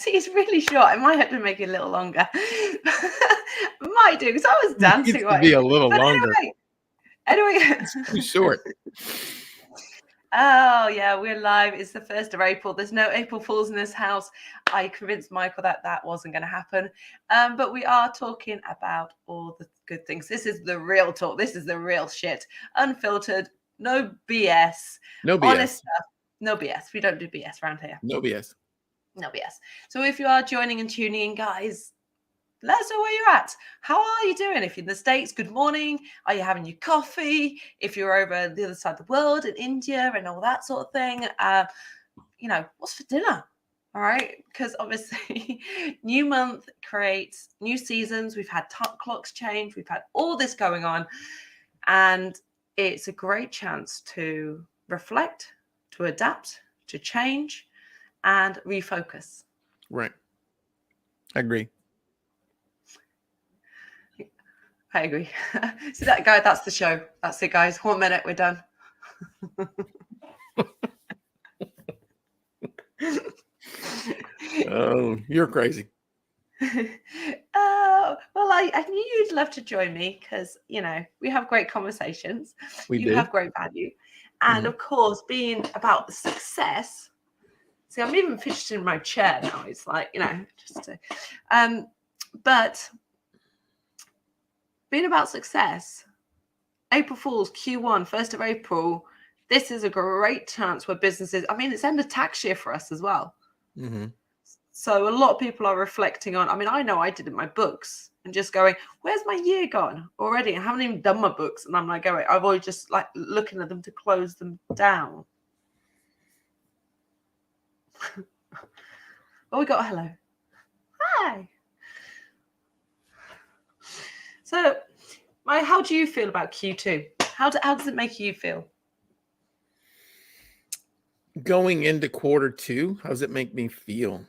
See, it's really short. I might have to make it a little longer. Might do, because I was It dancing needs to right. be a little But longer. anyway. It's too short. Oh, yeah, we're live. It's the 1st of April. There's no April Fools in this house. I convinced Michael that that wasn't going to happen. But we are talking about all the good things. This is the real talk. This is the real shit. Unfiltered, no BS. No Honest BS. stuff. No BS. We don't do BS around here. No BS. No BS. So if you are joining and tuning in, guys, let us know where you're at. How are you doing? If you're in the States, good morning. Are you having your coffee? If you're over the other side of the world in India and all that sort of thing, what's for dinner? All right. Because obviously, new month creates new seasons. We've had clocks change. We've had all this going on. And it's a great chance to reflect, to adapt, to change, and refocus. Right. I agree. I agree. See that guy? That's the show. That's it, guys. 1 minute, we're done. Oh, you're crazy. Oh, well, I knew you'd love to join me because, we have great conversations. You have great value. And of course, being about the success. See, I'm even fidgeting in my chair now. It's like, just to, but being about success, April Fool's Q1, 1st of April, this is a great chance where businesses, it's end of tax year for us as well. Mm-hmm. So a lot of people are reflecting on, I know I did in my books and just going, where's my year gone already? I haven't even done my books. And I'm like, I've always just like looking at them to close them down. Oh, we got a hello. Hi. So, how do you feel about Q2? How does it make you feel? Going into Q2, how does it make me feel?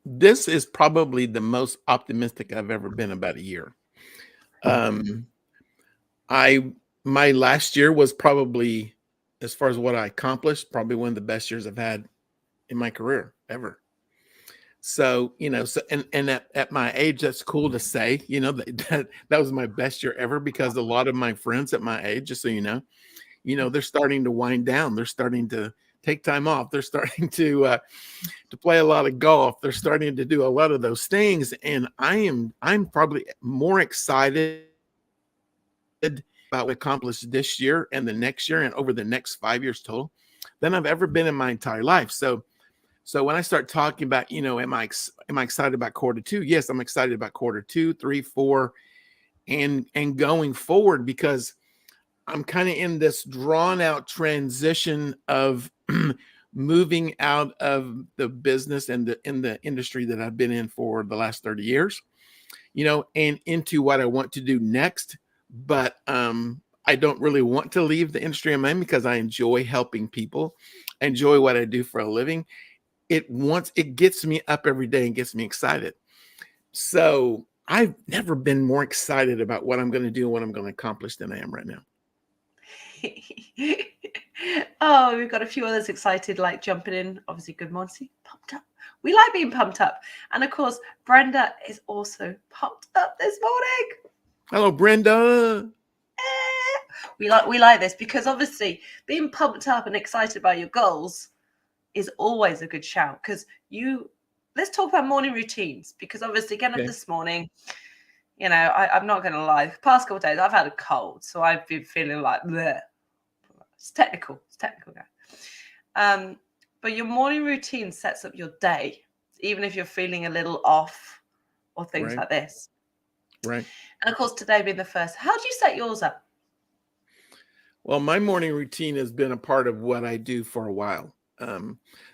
This is probably the most optimistic I've ever been about a year. My last year was probably, as far as what I accomplished, probably one of the best years I've had in my career ever. So, and at my age, that's cool to say, that was my best year ever, because a lot of my friends at my age, just so they're starting to wind down. They're starting to take time off. They're starting to play a lot of golf. They're starting to do a lot of those things. And I'm probably more excited about what I accomplished this year and the next year and over the next 5 years total than I've ever been in my entire life. So when I start talking about, am I excited about Q2? Yes, I'm excited about Q2, 3, 4, and going forward, because I'm kind of in this drawn out transition of moving out of the business and in the industry that I've been in for the last 30 years, and into what I want to do next. But I don't really want to leave the industry I'm in, because I enjoy helping people, I enjoy what I do for a living. It gets me up every day and gets me excited. So I've never been more excited about what I'm going to do and what I'm going to accomplish than I am right now. Oh, we've got a few others excited, like jumping in. Obviously, good morning. See, pumped up. We like being pumped up. And of course, Brenda is also pumped up this morning. Hello, Brenda. We like this, because obviously being pumped up and excited about your goals is always a good shout. Because let's talk about morning routines, because obviously getting up this morning, I'm not going to lie, the past couple of days I've had a cold, so I've been feeling like bleh. It's technical, guy. But your morning routine sets up your day, even if you're feeling a little off or things like this. Right. And of course, today being the first, how do you set yours up? Well, my morning routine has been a part of what I do for a while.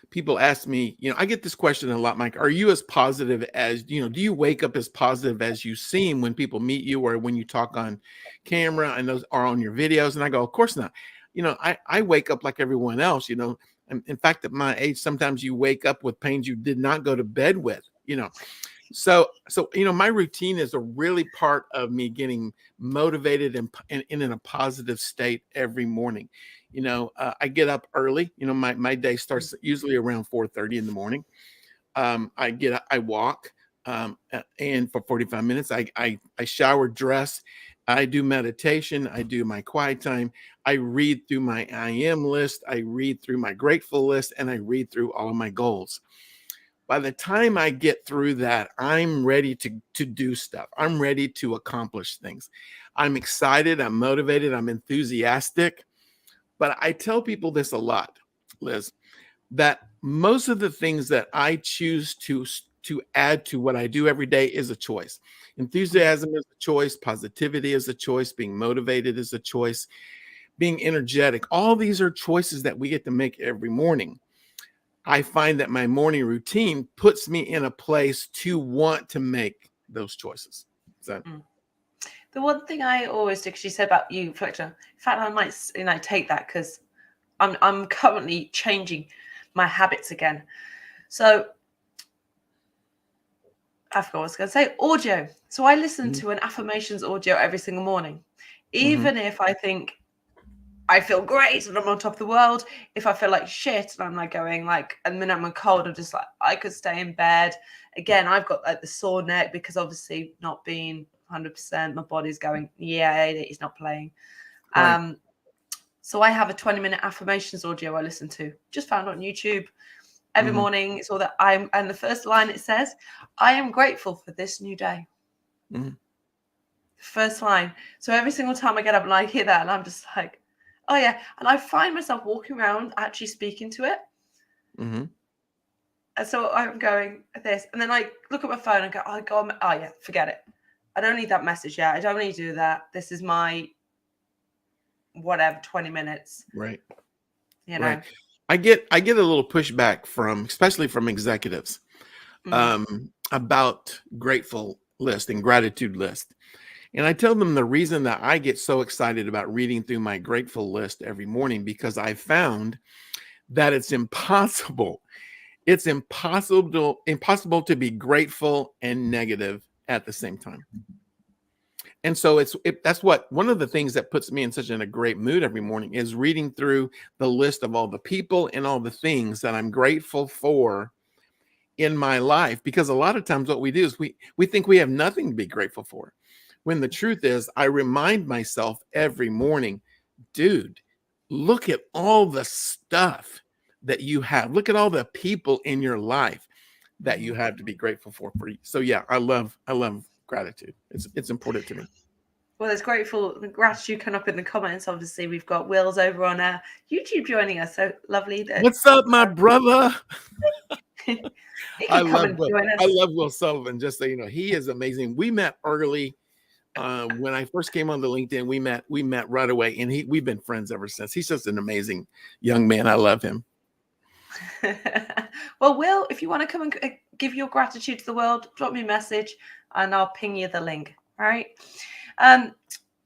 People ask me, I get this question a lot, Mike, are you as positive as, do you wake up as positive as you seem when people meet you or when you talk on camera and those are on your videos? And I go, of course not. I wake up like everyone else, in fact, at my age, sometimes you wake up with pains you did not go to bed with, So, my routine is a really part of me getting motivated and in a positive state every morning. I get up early. My day starts usually around 4:30 in the morning. I walk, and for 45 minutes, I shower, dress, I do meditation, I do my quiet time, I read through my I am list, I read through my grateful list, and I read through all of my goals. By the time I get through that, I'm ready to do stuff. I'm ready to accomplish things. I'm excited, I'm motivated, I'm enthusiastic. But I tell people this a lot, Liz, that most of the things that I choose to add to what I do every day is a choice. Enthusiasm is a choice, positivity is a choice, being motivated is a choice, being energetic. All these are choices that we get to make every morning. I find that my morning routine puts me in a place to want to make those choices. So, The one thing I always do, because you said about you, Fletcher, in fact, I might, take that because I'm currently changing my habits again. So I forgot what I was going to say. Audio. So I listen mhm, to an affirmations audio every single morning, mhm, even if I think I feel great and I'm on top of the world. If I feel like shit and I'm like going like, and then I'm cold, I'm just like, I could stay in bed. Again, I've got like the sore neck because obviously not being 100%, my body's going, yeah, it's not playing. right. So I have a 20-minute affirmations audio I listen to, just found on YouTube. Every Mhm, morning, it's all that and the first line it says, I am grateful for this new day. mhm, First line. So every single time I get up and I hear that, and I'm just like, oh yeah. And I find myself walking around actually speaking to it. mhm. And so I'm going this, and then I look at my phone and go, oh God, oh yeah, forget it. I don't need that message yet. I don't need to do that. This is my whatever 20 minutes, Right. you Right. know. I get a little pushback from, especially from executives, Mm, about grateful list and gratitude list. And I tell them the reason that I get so excited about reading through my grateful list every morning, because I found that it's impossible. It's impossible to be grateful and negative at the same time. And so that's what one of the things that puts me in such a great mood every morning is reading through the list of all the people and all the things that I'm grateful for in my life. Because a lot of times what we do is we think we have nothing to be grateful for, when the truth is I remind myself every morning, dude, look at all the stuff that you have. Look at all the people in your life that you mm. have to be grateful for. So yeah, I love gratitude. It's important to me. Well, there's gratitude coming up in the comments. Obviously, we've got Will's over on YouTube joining us. So lovely that What's up, my brother? he I can come love and Will. join I us. love Will Sullivan. Just so you know, he is amazing. We met early when I first came on the LinkedIn. We met right away, and we've been friends ever since. He's just an amazing young man. I love him. Well, Will, if you want to come and give your gratitude to the world, drop me a message and I'll ping you the link. All right. Um,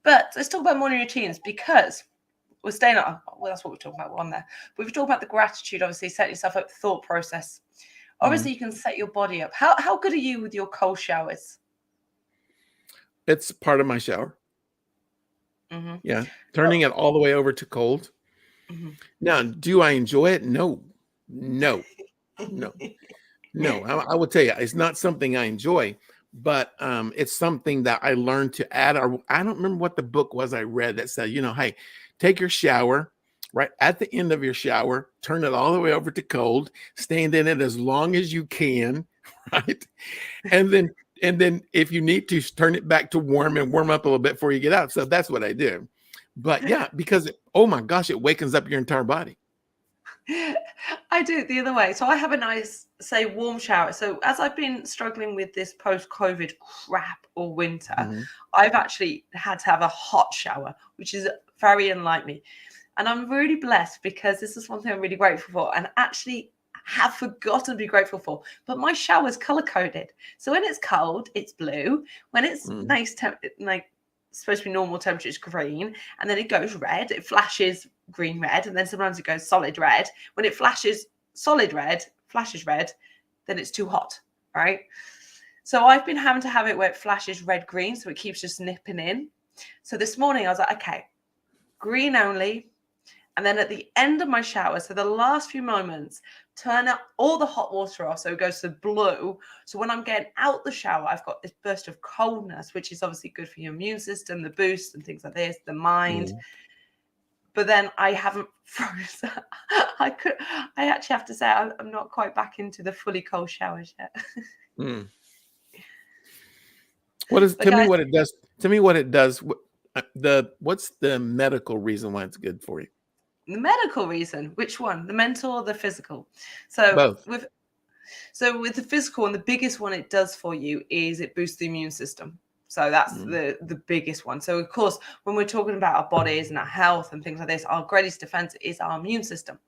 but let's talk about morning routines because we're staying on. Well, that's what we're talking about on there. We've talked about the gratitude, obviously, set yourself up, thought process. Mhm. Obviously, you can set your body up. How good are you with your cold showers? It's part of my shower. Mm-hmm. Yeah, turning it all the way over to cold. Mm-hmm. Now, do I enjoy it? No, no, no. No, I will tell you, it's not something I enjoy, but it's something that I learned to add. Or I don't remember what the book was I read that said, hey, take your shower, right at the end of your shower, turn it all the way over to cold, stand in it as long as you can, right? And then if you need to, turn it back to warm and warm up a little bit before you get out. So that's what I do. But yeah, because oh my gosh, it wakens up your entire body. I do it the other way. So I have a nice, say, warm shower. So as I've been struggling with this post-COVID crap all winter, Mhm. I've actually had to have a hot shower, which is very unlike me. And I'm really blessed because this is one thing I'm really grateful for and actually have forgotten to be grateful for. But my shower's color coded. So when it's cold, it's blue. When it's Mhm. nice, like supposed to be normal temperature, it's green. And then it goes red. It flashes green red. And then sometimes it goes solid red. When it flashes solid red, flashes red, then it's too hot, right? So I've been having to have it where it flashes red green. So it keeps just nipping in. So this morning I was like, okay, green only. And then at the end of my shower, so the last few moments, turn up all the hot water off. So it goes to blue. So when I'm getting out the shower, I've got this burst of coldness, which is obviously good for your immune system, the boost and things like this, the mind. But then I haven't frozen. I actually have to say I'm not quite back into the fully cold showers yet. Tell me what it does. Tell me what it does. What's the medical reason why it's good for you? The medical reason, which one? The mental or the physical? So Both. with the physical one, the biggest one it does for you is it boosts the immune system. So that's the biggest one. So of course, when we're talking about our bodies and our health and things like this, our greatest defense is our immune system.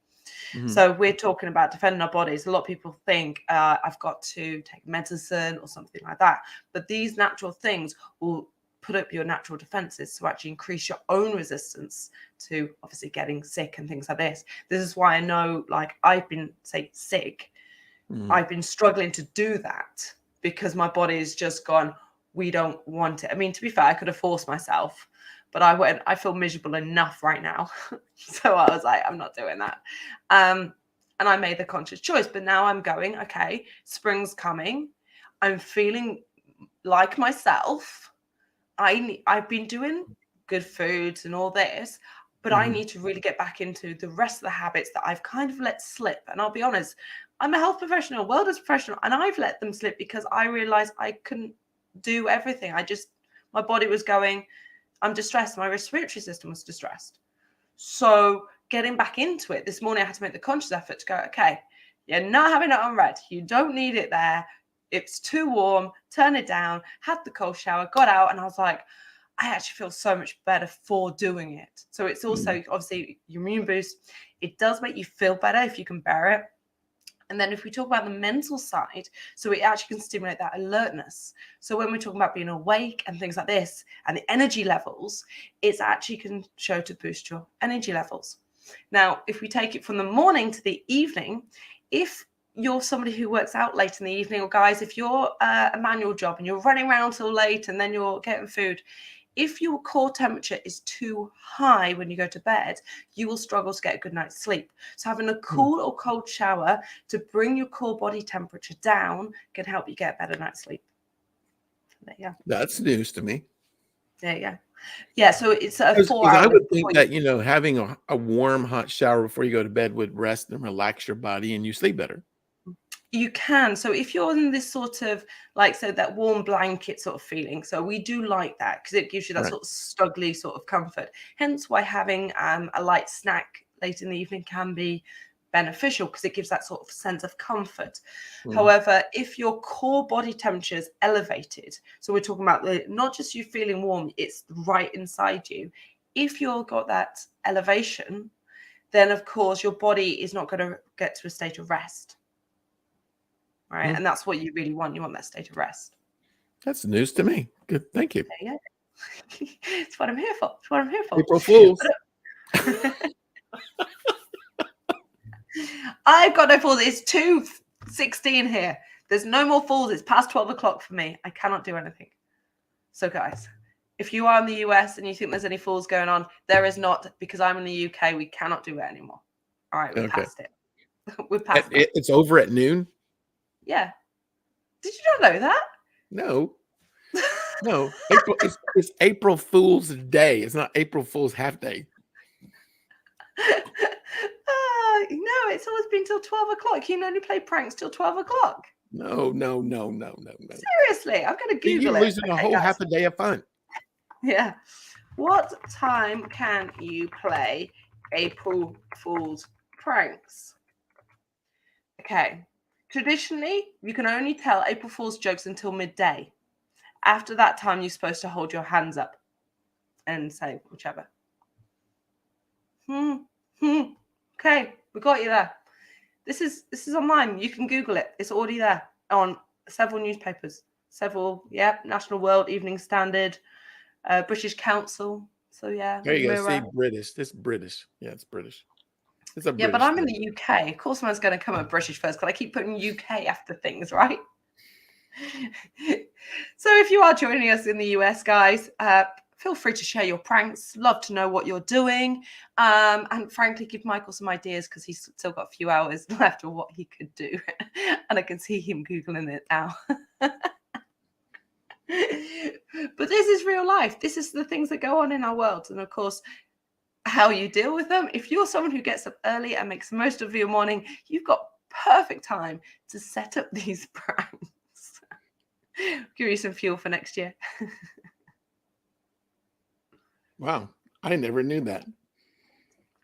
So we're talking about defending our bodies. A lot of people think I've got to take medicine or something like that. But these natural things will put up your natural defenses to actually increase your own resistance to obviously getting sick and things like this. This is why I know, like, I've been, say, sick. I've been struggling to do that because my body has just gone, we don't want it. I mean, to be fair, I could have forced myself, but I feel miserable enough right now. So I was like, I'm not doing that. And I made the conscious choice, but now I'm going, okay, spring's coming. I'm feeling like myself. I've been doing good foods and all this, but I need to really get back into the rest of the habits that I've kind of let slip. And I'll be honest, I'm a health professional, wellness professional, and I've let them slip because I realized I couldn't do everything. My body was going, I'm distressed. My respiratory system was distressed. So getting back into it, this morning I had to make the conscious effort to go, okay, you're not having it on red. You don't need it there. It's too warm. Turn it down. Had the cold shower, got out, and I was like, I actually feel so much better for doing it. So it's also obviously your immune boost. It does make you feel better if you can bear it. And then if we talk about the mental side, so it actually can stimulate that alertness. So when we're talking about being awake and things like this and the energy levels, it's actually can show to boost your energy levels. Now, if we take it from the morning to the evening, if you're somebody who works out late in the evening, or guys, if you're a manual job and you're running around till late and then you're getting food, if your core temperature is too high when you go to bed, you will struggle to get a good night's sleep. So having a cool or cold shower to bring your core body temperature down can help you get a better night's sleep. There you go. That's news to me. There you go. Yeah, so it's a 4 hour. I would think that, having a warm, hot shower before you go to bed would rest and relax your body and you sleep better. You can. So if you're in this sort of, like, so that warm blanket sort of feeling, so we do like that because it gives you that sort of snuggly sort of comfort. Hence why having a light snack late in the evening can be beneficial because it gives that sort of sense of comfort. However, if your core body temperature is elevated, so we're talking about not just you feeling warm, it's right inside you. If you've got that elevation, then of course your body is not going to get to a state of rest. Right. And that's what you really want. You want that state of rest. That's news to me. Good. Thank you. There you go. It's what I'm here for. It's what I'm here for. April Fools. I've got no fools. It's 2:16 here. There's no more fools. It's past 12 o'clock for me. I cannot do anything. So guys, if you are in the US and you think there's any fools going on, there is not, because I'm in the UK. We cannot do it anymore. All right. We're past it. We're past it. It's over at noon. Yeah. Did you not know that? No. It's April Fool's Day. It's not April Fool's half day. No, it's always been till 12 o'clock. You can only play pranks till 12 o'clock. No. Seriously, I'm going to Google You're it. losing a whole half a day of fun. Yeah. What time can you play April Fool's pranks? Okay. Traditionally, you can only tell April Fool's jokes until midday. After that time, you're supposed to hold your hands up and say whichever. Okay, we got you there. This is online. You can Google it. It's already there on several newspapers. National World, Evening Standard, British Council. So yeah. There you go. See, British. It's British. Yeah, it's British. It's a British but I'm in the UK. Of course, man's going to come at British first because I keep putting UK after things, right? So if you are joining us in the US, guys, feel free to share your pranks. Love to know what you're doing. And frankly, give Michael some ideas because he's still got a few hours left of what he could do. And I can see him Googling it now. But this is real life. This is the things that go on in our world. And of course, how you deal with them. If you're someone who gets up early and makes the most of your morning, you've got perfect time to set up these pranks. Give you some fuel for next year. Wow, I never knew that.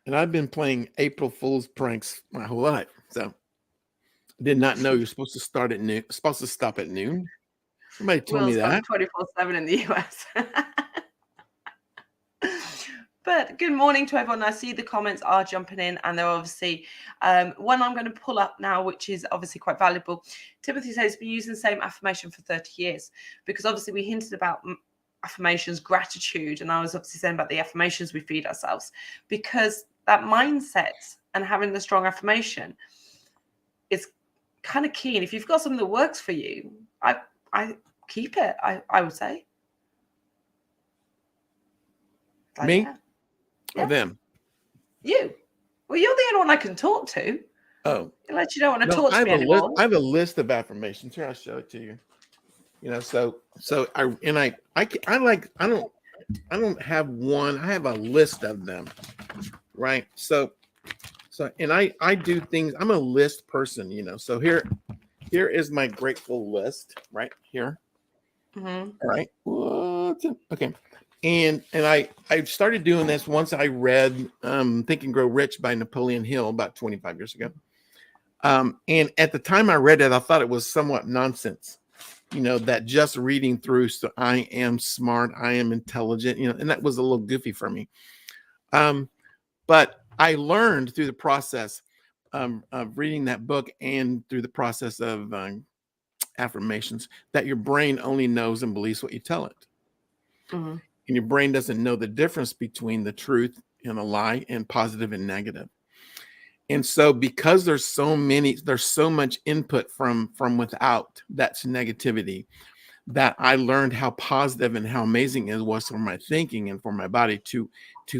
And I've been playing April Fool's pranks my whole life. So did not know you're supposed to start at noon, supposed to stop at noon. Somebody told me Will's that. gone 24/7 in the US. But good morning to everyone. I see the comments are jumping in, and they're obviously one I'm going to pull up now, which is obviously quite valuable. Timothy says, been using the same affirmation for 30 years, because obviously we hinted about affirmations, gratitude, and I was obviously saying about the affirmations we feed ourselves, because that mindset and having the strong affirmation is kind of key. And if you've got something that works for you, I keep it, I would say. Like, Me? yeah. Or them? You. Well, you're the only one I can talk to. Oh. Unless you don't want to No, talk to me anymore. I have a list of affirmations. Here, I'll show it to you. You know, so I don't have one. I have a list of them, right? So and I do things. I'm a list person, you know. So here is my grateful list right here. Mm-hmm. All right. Okay. And I started doing this once I read Think and Grow Rich by Napoleon Hill about 25 years ago. And at the time I read it, I thought it was somewhat nonsense, you know, that just reading through, so I am smart, I am intelligent, you know, and that was a little goofy for me. But I learned through the process of reading that book and through the process of affirmations that your brain only knows and believes what you tell it. Mm-hmm. And your brain doesn't know the difference between the truth and a lie and positive and negative. And so because there's so much input from without, that's negativity, that I learned how positive and how amazing it was for my thinking and for my body to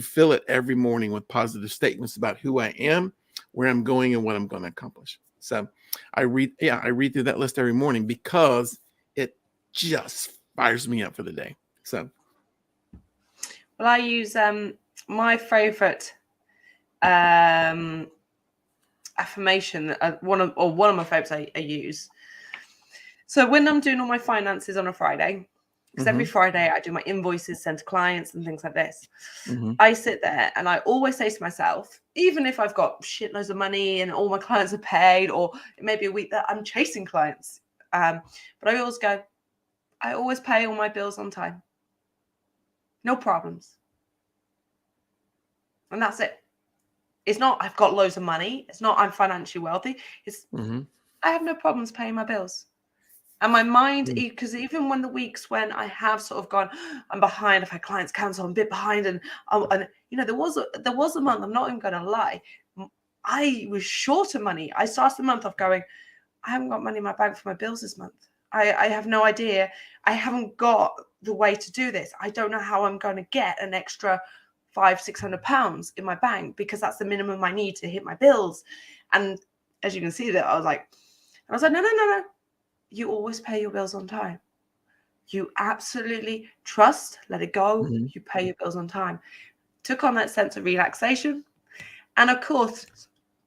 fill it every morning with positive statements about who I am, where I'm going, and what I'm going to accomplish. So I read through that list every morning because it just fires me up for the day. So well, I use my favorite affirmation, one of my favorites I use. So when I'm doing all my finances on a Friday, because every Friday I do my invoices, send to clients and things like this, I sit there and I always say to myself, even if I've got shitloads of money and all my clients are paid, or it may be a week that I'm chasing clients, but I always go, I always pay all my bills on time. No problems. And that's it. It's not I've got loads of money. It's not I'm financially wealthy. It's I have no problems paying my bills. And my mind, because even when the weeks when I have sort of gone, I'm behind, I've had clients cancel, I'm a bit behind, and you know, there was a month, I'm not even going to lie, I was short of money. I started the month off going, I haven't got money in my bank for my bills this month. I have no idea. I haven't got the way to do this. I don't know how I'm going to get an extra £500-600 in my bank, because that's the minimum I need to hit my bills. And as you can see, that I was like, no. You always pay your bills on time. You absolutely trust, let it go. You pay your bills on time. Took on that sense of relaxation. And of course,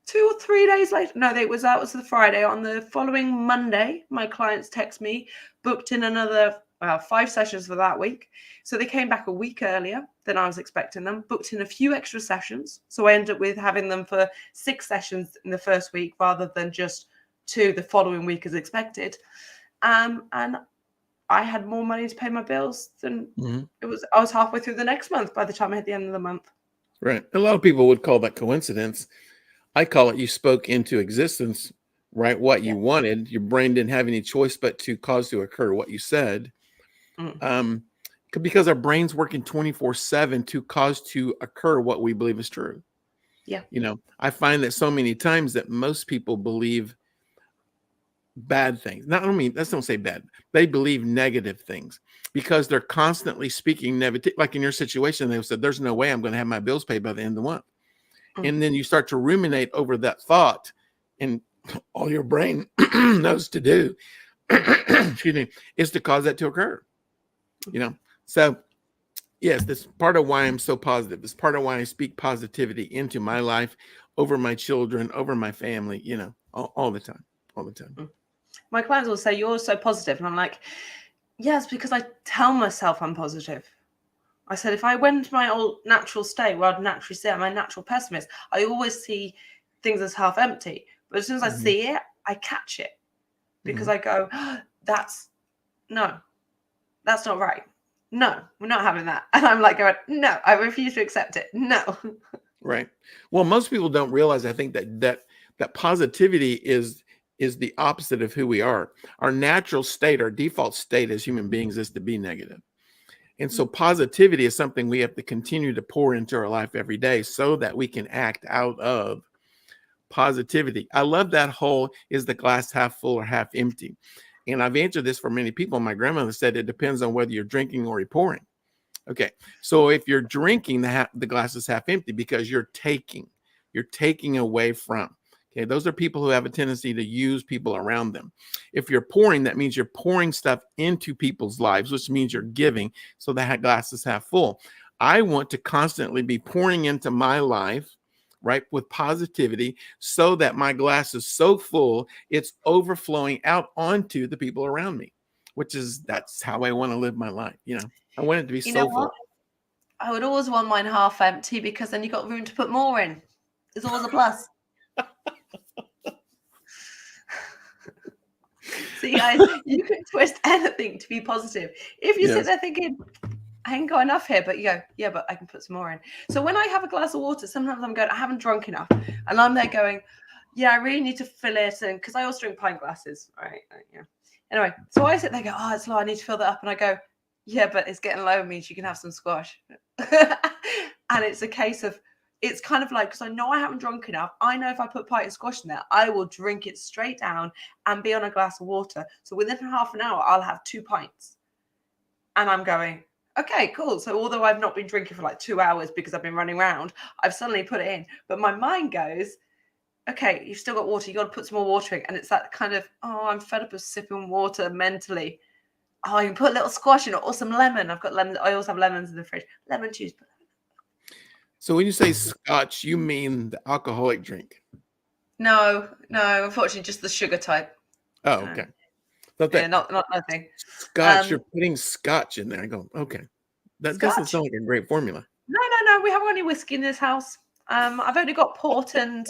2 or 3 days later, that was the Friday. On the following Monday, my clients text me, booked in another 5 sessions for that week. So they came back a week earlier than I was expecting them, booked in a few extra sessions. So I ended up with having them for 6 sessions in the first week rather than just 2 the following week as expected. And I had more money to pay my bills than I was halfway through the next month by the time I hit the end of the month. Right. A lot of people would call that coincidence. I call it you spoke into existence, right? What you wanted. Your brain didn't have any choice but to cause to occur what you said. Because our brain's working 24/7 to cause to occur what we believe is true. Yeah. You know, I find that so many times that most people believe bad things. Not, I mean, let's don't say bad. They believe negative things because they're constantly speaking negative. Like in your situation, they said, there's no way I'm going to have my bills paid by the end of the month. And then you start to ruminate over that thought, and all your brain knows to do, excuse me, is to cause that to occur. You know, so yes, that's part of why I'm so positive. It's part of why I speak positivity into my life, over my children, over my family, you know, all the time, all the time. My clients will say, you're so positive. And I'm like, yes, because I tell myself I'm positive. I said, if I went into my old natural state where I'd naturally say I'm a natural pessimist, I always see things as half empty. But as soon as I see it, I catch it because I go, oh, that's not right. No, we're not having that. And I'm like going, no, I refuse to accept it. No. Right. Well, most people don't realize, I think, that positivity is the opposite of who we are. Our natural state, our default state as human beings is to be negative. And so positivity is something we have to continue to pour into our life every day so that we can act out of positivity. I love that whole, is the glass half full or half empty? And I've answered this for many people. My grandmother said it depends on whether you're drinking or you're pouring. Okay, so if you're drinking, the glass is half empty because you're taking away from. Okay, those are people who have a tendency to use people around them. If you're pouring, that means you're pouring stuff into people's lives, which means you're giving. So that glass is half full. I want to constantly be pouring into my life, right, with positivity, so that my glass is so full, it's overflowing out onto the people around me, that's how I want to live my life. You know, I want it to be so full. I would always want mine half empty because then you got room to put more in. It's always a plus. See, guys, you can twist anything to be positive. If you sit there thinking, I ain't got enough here, but you go, yeah, but I can put some more in. So when I have a glass of water, sometimes I'm going, I haven't drunk enough. And I'm there going, yeah, I really need to fill it. And because I also drink pint glasses, right? Yeah. Anyway, so I sit there and go, oh, it's low. I need to fill that up. And I go, yeah, but it's getting low means you can have some squash. And it's a case of, it's kind of like, because I know I haven't drunk enough. I know if I put pint of squash in there, I will drink it straight down and be on a glass of water. So within half an hour, I'll have 2 pints. And I'm going, okay, cool. So although I've not been drinking for like 2 hours because I've been running around, I've suddenly put it in. But my mind goes, okay, you've still got water. You got to put some more water in. And it's that kind of, oh, I'm fed up of sipping water mentally. Oh, you can put a little squash in it or some lemon. I've got lemons. I also have lemons in the fridge. Lemon juice. So when you say scotch, you mean the alcoholic drink? No, unfortunately, just the sugar type. Oh, okay. Yeah, not nothing. Scotch, you're putting scotch in there. I go, okay. That doesn't sound like a great formula. No. We haven't got any whiskey in this house. I've only got port and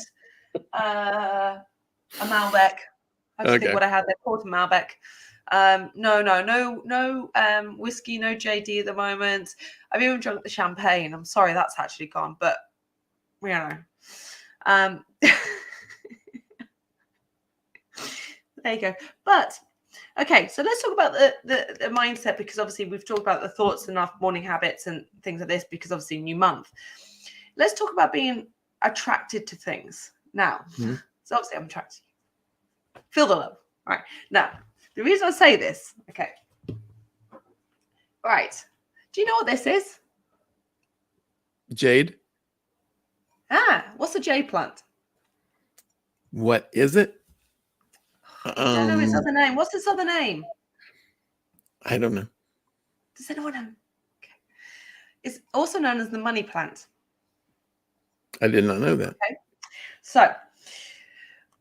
a Malbec. I have to think what I had there. Port and Malbec. No whiskey, no JD at the moment. I've even drunk the champagne. I'm sorry, that's actually gone, but you know. There you go. But okay, so let's talk about the mindset, because obviously we've talked about the thoughts and our morning habits and things like this, because obviously new month. Let's talk about being attracted to things now. So obviously I'm attracted. Feel the love. All right. Now, the reason I say this, okay. Right. Do you know what this is? Jade. What's a jade plant? What is it? I don't know its other name. What's its other name? I don't know. Does anyone know? Okay. It's also known as the money plant. I did not know that. Okay. So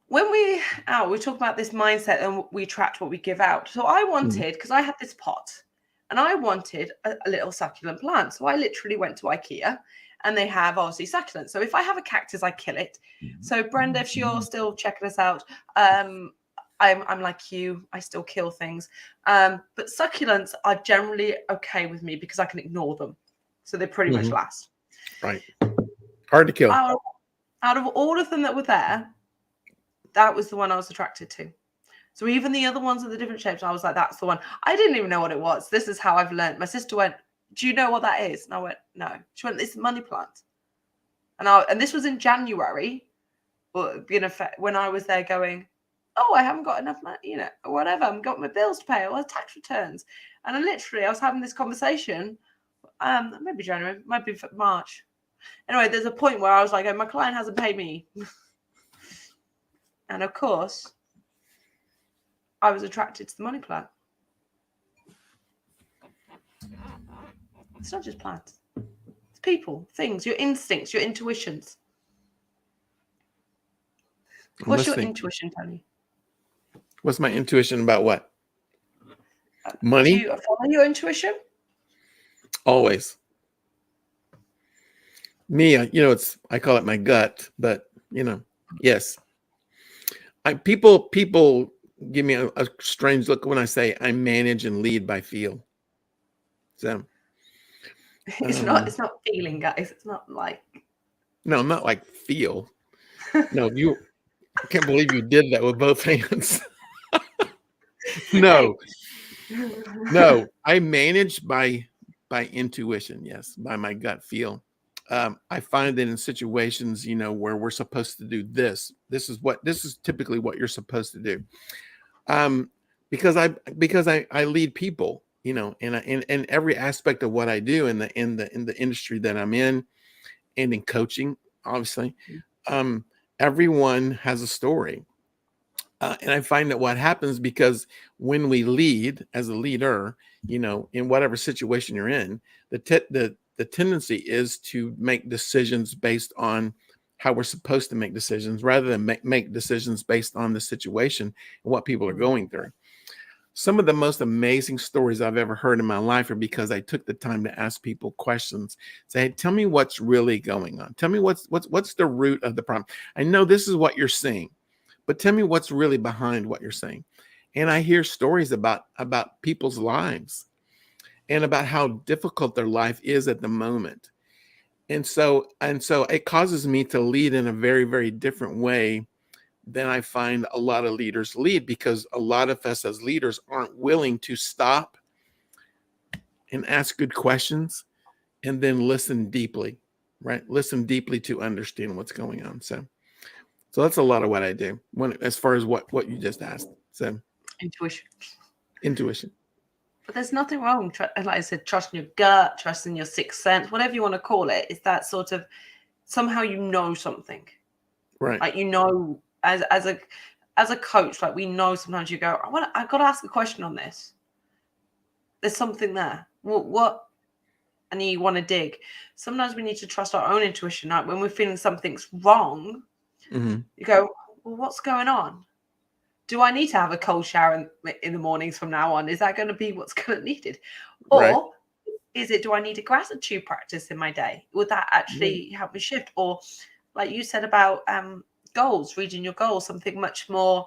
when we talk about this mindset and we attract what we give out. So I wanted, because I had this pot and I wanted a little succulent plant. So I literally went to IKEA and they have obviously succulents. So if I have a cactus, I kill it. So Brenda, if you're still checking us out, I'm like you, I still kill things. But succulents are generally okay with me because I can ignore them. So they pretty much last. Right. Hard to kill. Out of all of them that were there, that was the one I was attracted to. So even the other ones of the different shapes, I was like, that's the one. I didn't even know what it was. This is how I've learned. My sister went, do you know what that is? And I went, no. She went, it's money plant. And this was in January, when I was there going, oh, I haven't got enough money, or whatever. I've got my bills to pay or tax returns. And I was having this conversation, maybe January, might be March. Anyway, there's a point where I was like, oh, my client hasn't paid me. And of course, I was attracted to the money plant. It's not just plants. It's people, things, your instincts, your intuitions. What's your intuition, Tony? What's my intuition about what? Do Money? you follow your intuition? Always. Me, I call it my gut, but yes. People give me a strange look when I say I manage and lead by feel. So it's not feeling, guys. It's not like no, not like feel. No, I can't believe you did that with both hands. No. No, I manage by intuition, yes, by my gut feel. I find that in situations, where we're supposed to do this is typically what you're supposed to do. Because I lead people, in every aspect of what I do in the industry that I'm in, and in coaching, obviously, everyone has a story. And I find that what happens, because when we lead as a leader, in whatever situation you're in, the tendency is to make decisions based on how we're supposed to make decisions, rather than make decisions based on the situation and what people are going through. Some of the most amazing stories I've ever heard in my life are because I took the time to ask people questions. Say, hey, tell me what's really going on. Tell me what's the root of the problem. I know this is what you're seeing, but tell me what's really behind what you're saying. And I hear stories about people's lives and about how difficult their life is at the moment. And so it causes me to lead in a very, very different way than I find a lot of leaders lead, because a lot of us as leaders aren't willing to stop and ask good questions and then listen deeply, right? Listen deeply to understand what's going on. So that's a lot of what I do as far as what you just asked. So intuition. But there's nothing wrong, like I said, trusting your gut, trusting your sixth sense, whatever you want to call it. Is that sort of somehow something, right? Like as a coach, like we know sometimes you go, I've got to ask a question on this. There's something there. What? And you want to dig. Sometimes we need to trust our own intuition. Like when we're feeling something's wrong, you go, well, what's going on? Do I need to have a cold shower in the mornings from now on? Is that going to be what's going to needed? Or is it, do I need a gratitude practice in my day? Would that actually help me shift? Or like you said about goals, reading your goals, something much more,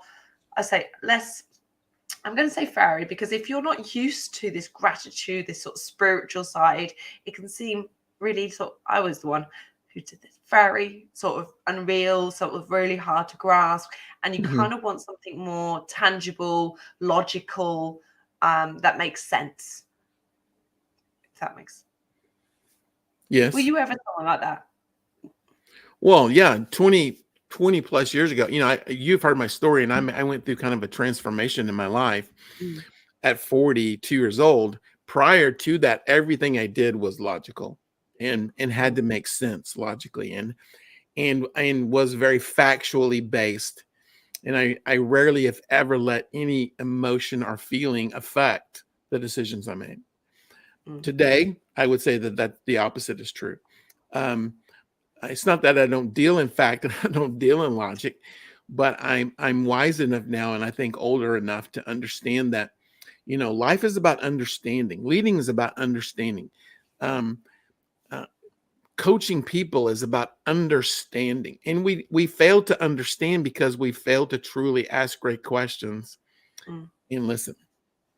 I say less, I'm going to say fairy, because if you're not used to this gratitude, this sort of spiritual side, it can seem really I was the one who did this very sort of unreal, sort of really hard to grasp. And you kind of want something more tangible, logical, that makes sense. If that makes sense. Yes. Were you ever someone like that? Well, yeah, 20 plus years ago, you've heard my story, and I went through kind of a transformation in my life at 42 years old. Prior to that, everything I did was logical and had to make sense logically, and was very factually based. And I rarely, if ever, let any emotion or feeling affect the decisions I made. Today, I would say that the opposite is true. It's not that I don't deal in fact, and I don't deal in logic, but I'm wise enough now, and I think older enough to understand that, life is about understanding. Leading is about understanding. Coaching people is about understanding, and we fail to understand because we fail to truly ask great questions and listen.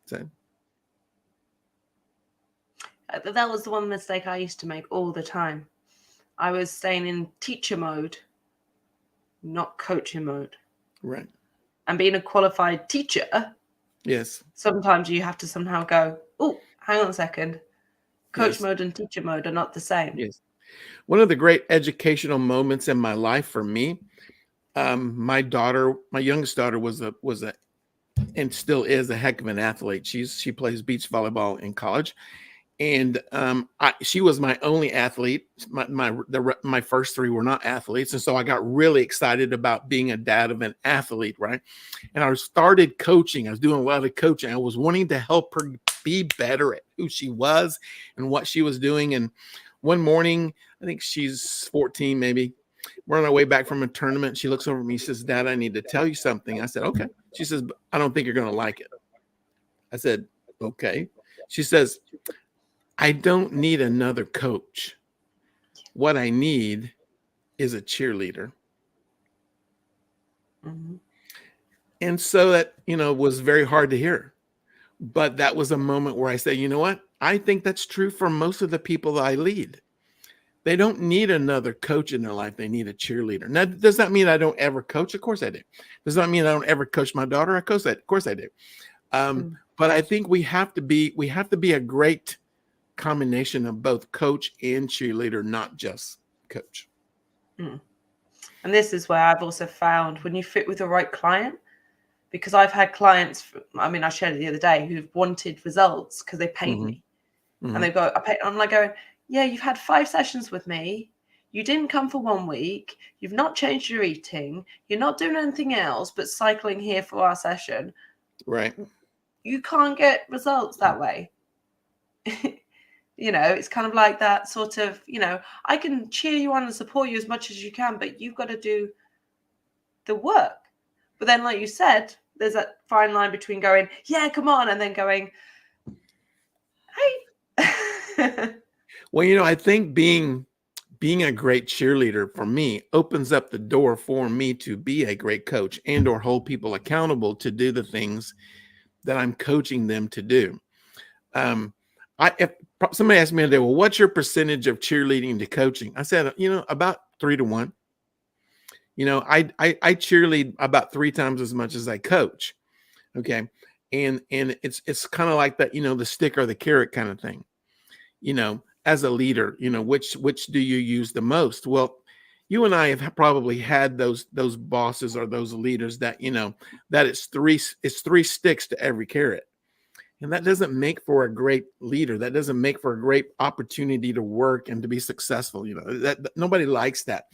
So that was the one mistake I used to make all the time. I was staying in teacher mode, not coaching mode. Right. And being a qualified teacher, yes, sometimes you have to somehow go, oh, hang on a second. Coach yes. mode and teacher mode are not the same. Yes. One of the great educational moments in my life for me My daughter, my youngest daughter was a and still is a heck of an athlete. She plays beach volleyball in college, and she was my only athlete. My first three were not athletes, and so I got really excited about being a dad of an athlete, right? And I started coaching. I was doing a lot of coaching. I was wanting to help her be better at who she was and what she was doing. And one morning, I think she's 14, maybe. We're on our way back from a tournament. She looks over at me. She says, "Dad, I need to tell you something." I said, "Okay." She says, "But I don't think you're going to like it." I said, "Okay." She says, "I don't need another coach. What I need is a cheerleader." Mm-hmm. And so that, was very hard to hear. But that was a moment where I said, you know what? I think that's true for most of the people that I lead. They don't need another coach in their life. They need a cheerleader. Now, does that mean I don't ever coach? Of course I do. Does that mean I don't ever coach my daughter? Of course I do. But I think we have to be a great combination of both coach and cheerleader, not just coach. Mm. And this is where I've also found when you fit with the right client, because I've had clients, I shared it the other day, who've wanted results because they paid me. And they go, I'm like going, yeah, you've had 5 sessions with me. You didn't come for 1 week. You've not changed your eating. You're not doing anything else but cycling here for our session. Right. You can't get results that way. It's kind of like that sort of, I can cheer you on and support you as much as you can, but you've got to do the work. But then, like you said, there's that fine line between going, yeah, come on, and then going, hey. Well, I think being a great cheerleader for me opens up the door for me to be a great coach and or hold people accountable to do the things that I'm coaching them to do. If somebody asked me today, well, what's your percentage of cheerleading to coaching? I said, about 3 to 1. I cheerlead about 3 times as much as I coach. Okay. And it's kind of like that, the stick or the carrot kind of thing. As a leader, which do you use the most? Well, you and I have probably had those bosses or those leaders that, that it's three sticks to every carrot. And that doesn't make for a great leader. That doesn't make for a great opportunity to work and to be successful. That nobody likes that.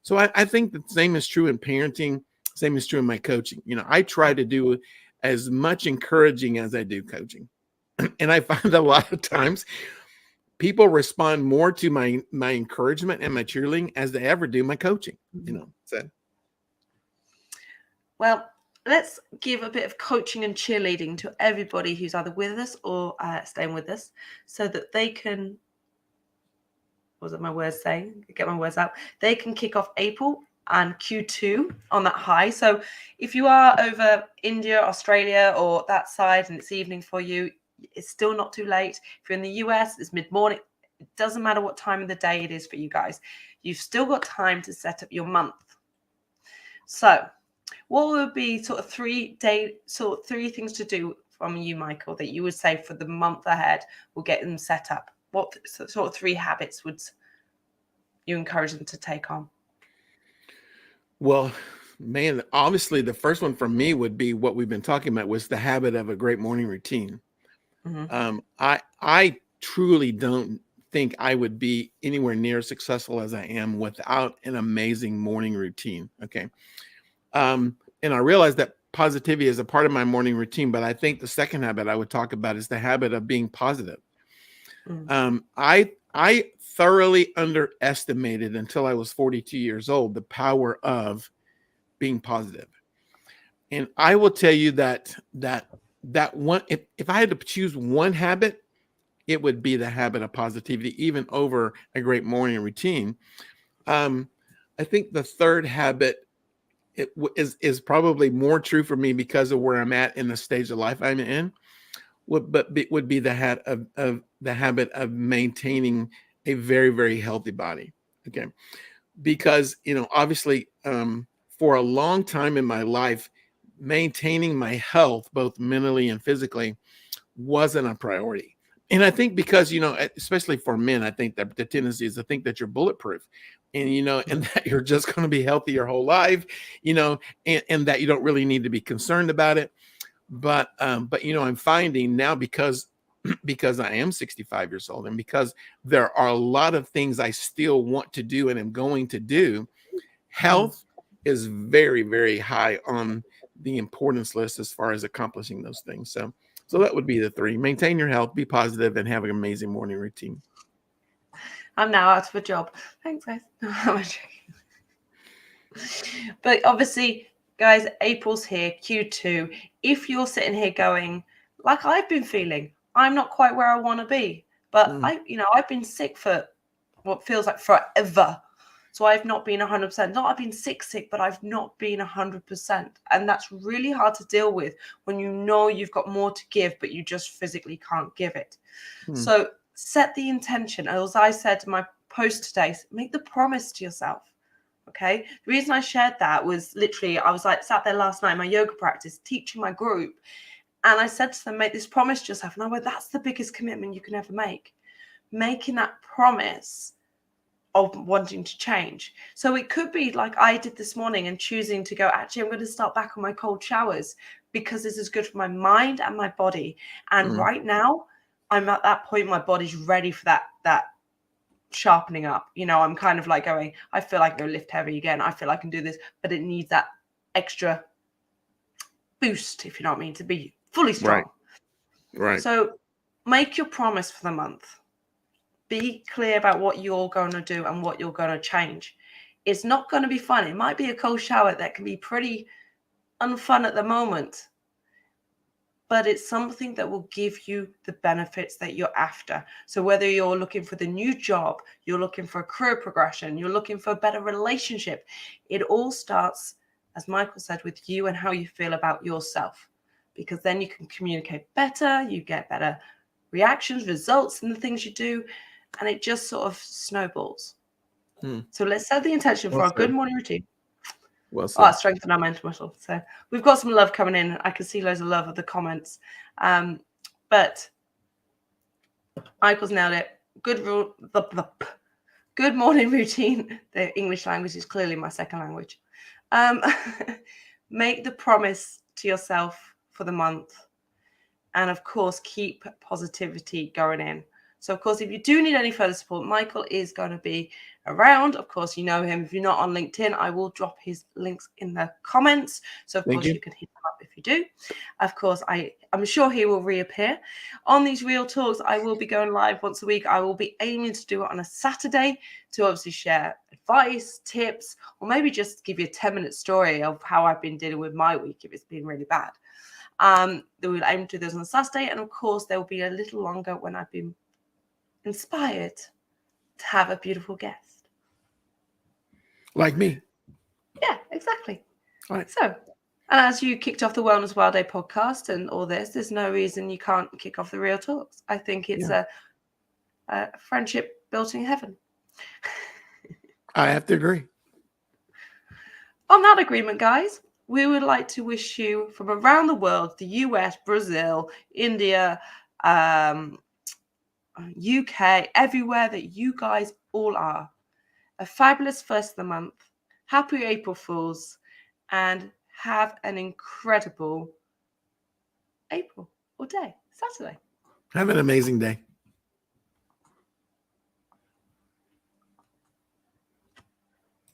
So I think the same is true in parenting. Same is true in my coaching. I try to do as much encouraging as I do coaching. And I find a lot of times people respond more to my encouragement and my cheerleading as they ever do my coaching. So. Well, let's give a bit of coaching and cheerleading to everybody who's either with us or staying with us, so that they can, what was my words saying? Get my words out. They can kick off April and Q2 on that high. So if you are over India, Australia, or that side, and it's evening for you, it's still not too late. If you're in the US, it's mid-morning. It doesn't matter what time of the day it is for you guys. You've still got time to set up your month. So what would be sort of 3 things to do from you, Michael, that you would say for the month ahead will get them set up? What sort of 3 habits would you encourage them to take on? Well, man, obviously the first one for me would be what we've been talking about, was the habit of a great morning routine. Mm-hmm. I truly don't think I would be anywhere near as successful as I am without an amazing morning routine. Okay. And I realize that positivity is a part of my morning routine, but I think the second habit I would talk about is the habit of being positive. I thoroughly underestimated, until I was 42 years old, the power of being positive. And I will tell you that one, if I had to choose one habit, it would be the habit of positivity, even over a great morning routine. I think the third habit is probably more true for me because of where I'm at in the stage of life I'm in. Would be the habit of maintaining a very, very healthy body. Okay, because obviously, for a long time in my life, maintaining my health, both mentally and physically, wasn't a priority. And I think because, especially for men, I think that the tendency is to think that you're bulletproof. and and that you're just going to be healthy your whole life, and that you don't really need to be concerned about it. But I'm finding now, because I am 65 years old, and because there are a lot of things I still want to do and am going to do, health is very, very high on the importance list as far as accomplishing those things. So that would be the 3: maintain your health, be positive, and have an amazing morning routine. I'm now out of a job. Thanks, guys. But obviously, guys, April's here, Q2. If you're sitting here going, like I've been feeling, I'm not quite where I want to be, but I've been sick for what feels like forever. So I've not been 100%. Not I've been sick, but I've not been 100%. And that's really hard to deal with when you know you've got more to give, but you just physically can't give it. So set the intention. As I said in my post today, make the promise to yourself. Okay. The reason I shared that was literally, I was like sat there last night in my yoga practice teaching my group. And I said to them, make this promise to yourself. And I went, that's the biggest commitment you can ever make. Making that promise of wanting to change. So it could be like I did this morning and choosing to go, actually, I'm going to start back on my cold showers because this is good for my mind and my body. And right now I'm at that point, my body's ready for that sharpening up. I'm kind of like going, I feel like I can lift heavy again. I feel I can do this, but it needs that extra boost, if you know what I mean, to be fully strong. Right. So make your promise for the month. Be clear about what you're going to do and what you're going to change. It's not going to be fun. It might be a cold shower that can be pretty unfun at the moment, but it's something that will give you the benefits that you're after. So whether you're looking for the new job, you're looking for a career progression, you're looking for a better relationship, it all starts, as Michael said, with you and how you feel about yourself, because then you can communicate better, you get better reactions, results in the things you do, and it just sort of snowballs. So let's set the intention for a good morning routine. Well said. Strengthen our mental muscle. So we've got some love coming in. I can see loads of love of the comments. But Michael's nailed it. Good morning routine. The English language is clearly my second language. Make the promise to yourself for the month. And of course, keep positivity going in. So, of course, if you do need any further support, Michael is going to be around. Of course, you know him. If you're not on LinkedIn, I will drop his links in the comments. So, of course, you can hit him up if you do. Of course, I'm sure he will reappear. On these Real Talks, I will be going live once a week. I will be aiming to do it on a Saturday to obviously share advice, tips, or maybe just give you a 10-minute story of how I've been dealing with my week if it's been really bad. We'll aim to do this on Saturday. And, of course, there will be a little longer when I've been inspired to have a beautiful guest like me. Yeah, exactly. All right. So, and as you kicked off the Wellness Wild Day podcast and all this, there's no reason you can't kick off the Real Talks. I think it's a friendship built in heaven. I have to agree. On that agreement, guys, we would like to wish you from around the world, the US, Brazil, India, UK, everywhere that you guys all are, a fabulous first of the month, happy April Fools, and have an incredible April or day, Saturday. Have an amazing day.